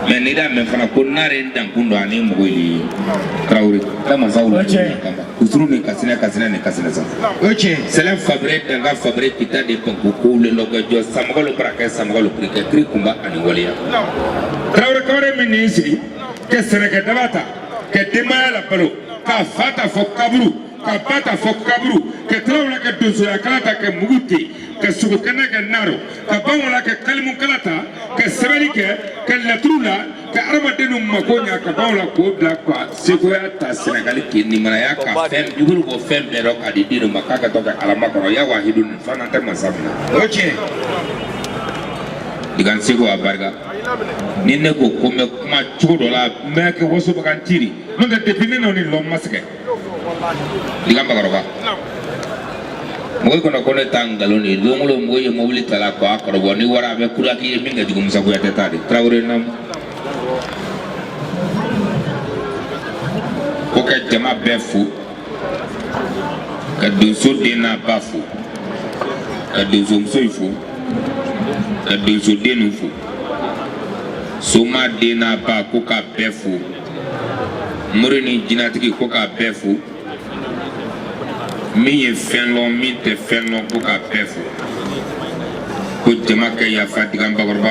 mais ni da men fana ko nare dan kundo ani mugoli Traoré kama zaulu kama kusuru ni kasina sa c'est la fabrique dans la fabrique qui t'a des beaucoup le logo jo samgolo braka samgolo prike kri kumba ani walia Traoré kore ministre que sereke dabata que demaya la palo ka fata fo kaburu ka bata fo kaburu que Traoré que dozo ya kalata que muguti que sugukana que naro ka bangola que kalimu kalata que sebalike que latrula que armadenu makonya ka bangola ko bla kwa sekoya ta Senegal ki ni manaya ka fem jugul ko fem bero ka di dinu makaka to ka alama ko ya wahidun fana ta masabna digan sego abarga ninne ko kuma kuma chudo la meke woso bakantiri non de define non ni lo maske digan bagaroga moy kono kono tangalo ni longulo moy mobili tala ko akoro boni wara be kuraki minga digum sago ya tetadi Traoré nam ko ka jama befu ka duso dina bafu ka duso msoifu ka duso denu fu soma dina ba ko ka befu Morini jinatigi ko ka befu. Mi ye fenlo mi te fenlo ko ka befu. Ko jama ke ya fatiga mbagorba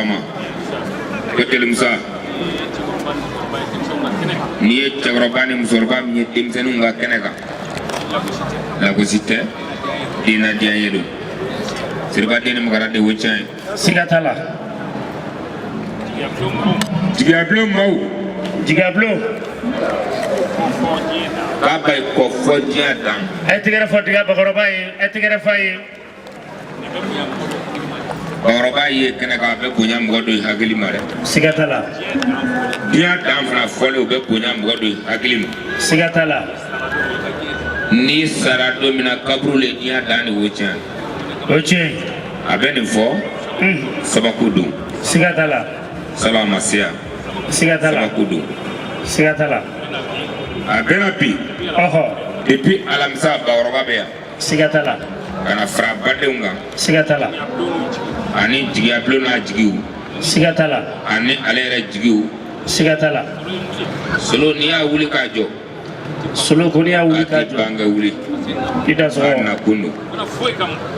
ko telimsa ni ye cɛkɔrɔba ni musokɔrɔba min ye denmisɛnninw ka kɛnɛ kan lagosi tɛ diinadiya ye don siriba den ni magara de o tiɲɛ ye siga t'a la jigiyabulon maaw jigiyabulon k'a ba ye kɔ fɔ diɲɛ dan a ye tigɛrɛ fɔ diga bakɔrɔba ye a ye tigɛrɛ fɔ a ye bakɔrɔba ye kɛnɛ kan a bɛ bonya mɔgɔ dɔ hakili ma dɛ siga t'a la diɲɛ dan fana fɔlen o bɛ bonya mɔgɔ dɔ hakili ma siga t'a la ni sara don min na kaburu le diɲɛ dan de o tiɲɛ o tiɲɛ a bɛ nin fɔ sababu don siga t'a la sabu a ma se yan siga t'a la sababu don siga t'a la a bɛna bi ɔhɔ depuis alamisa bakɔrɔba bɛ yan siga t'a la ka na fara badenw kan siga t'a la ani jigiyabulon n'a jigiw siga t'a la ani ale yɛrɛ jigiw siga t'a la solo n'i y'a wuli k'a jɔ solo ko n'i y'a wuli k'a a tɛ ban jɔ ka wuli i da a sɔgɔ na kun don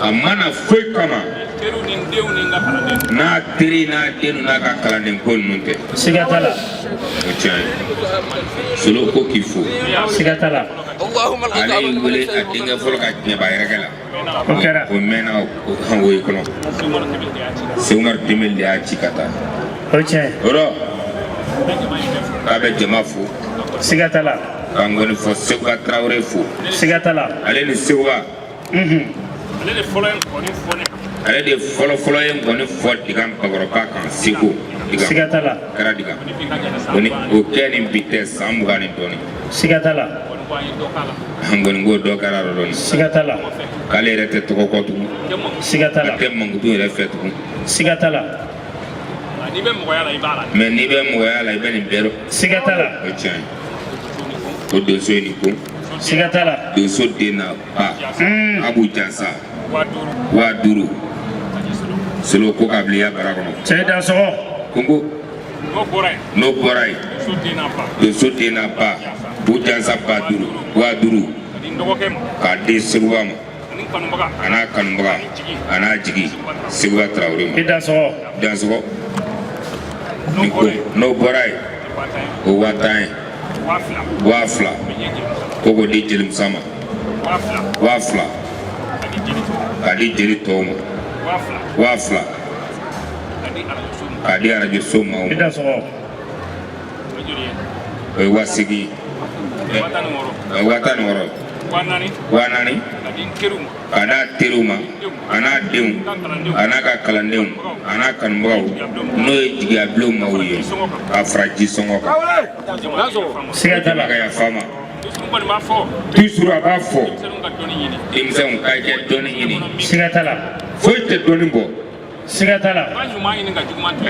a mana foyi kama n'a teri n'a den n'a ka kalanden ko ninnu tɛ siga t'a la o tiɲɛ ye solo ko k'i fo siga t'a la ale y'i wele a denkɛ fɔlɔ ka tiɲɛba yɛrɛkɛ la o kɛra o mɛnna o woyi kɔnɔ sewumari demeli de y'a ci ka taa o tiɲɛ o rɔ k'a bɛ jama fo siga t'a la ka ngɔni fɔ seguba tarawele fo siga t'a la ale ni seguba ale de fɔlɔ ye ngɔni fɔ diga bakɔrɔba kan segu diga siga t'a la kɛra diga o kɛ nin bi tɛ san 20 ni dɔɔnin siga t'a la ngɔni ko dɔ kɛra yɔrɔ dɔɔnin siga t'a la k'ale yɛrɛ tɛ tɔgɔ kɔ tugun siga t'a a la tɛ mankutu yɛrɛ fɛ tugun siga t'a la mɛ n'i bɛ mɔgɔya la i bɛ nin bɛɛ dɔn siga t'a la o tiɲɛ ye o donso ye nin ko siga t'a la donso den na ba abu jansa 5000 solo ko ka bila i ya bara kɔnɔ cɛ da sɔgɔ kongo n'o bɔra yen donso den na ba bu jansa 5000 k'a di seguba ma a n'a kanubaga a n'a jigi seguba tarawele ma i da sɔgɔ dansɔgɔ nin ko n'o bɔra yen o 1000 ye 2000 ko k'o di jelimusa ma 2000 k'a di jeli tɔw ma 2000 k'a di arajo so ma o i da sɔgɔ o ye 8000 o ye 16000 4000 k'a d'a teriw ma a n'a denw a n'a ka kalandenw a n'a kanubagaw n'o ye jigiyabulon maaw ye k'a fara jisɔngɔ kan siga t'a la ka yafa ma toujours a b'a fɔ denmisɛnw k'a kɛ dɔnni ɲini siga t'a la foyi tɛ dɔnni bɔ siga t'a la a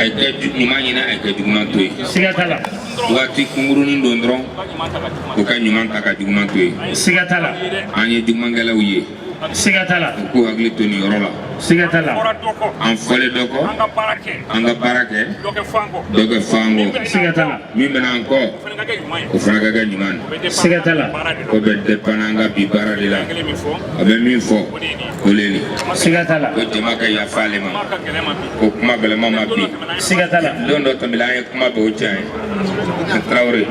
ye kɛ ɲuman ɲini a ye kɛ juguman to yen siga t'a la waati kunkurunin don dɔrɔn o ka ɲuman ta ka juguman to yen siga t'a la an ye jugumankɛlaw ye siga t'a la u k'u hakili to nin yɔrɔ la siga t'a la an fɔlen dɔ kɔ an ka baara kɛ dɔ kɛ fan kɔ siga t'a la min bɛna an kɔ o fana ka kɛ ɲuman ye siga t'a la o bɛ dépend an ka bi baara de la a bɛ min fɔ o le ni siga t'a la ko jama ka yafa ale ma ko kuma gɛlɛman ma bi siga t'a la don dɔ tɛmɛna an ye kuma bɛɛ o tiɲɛ ye Tarawele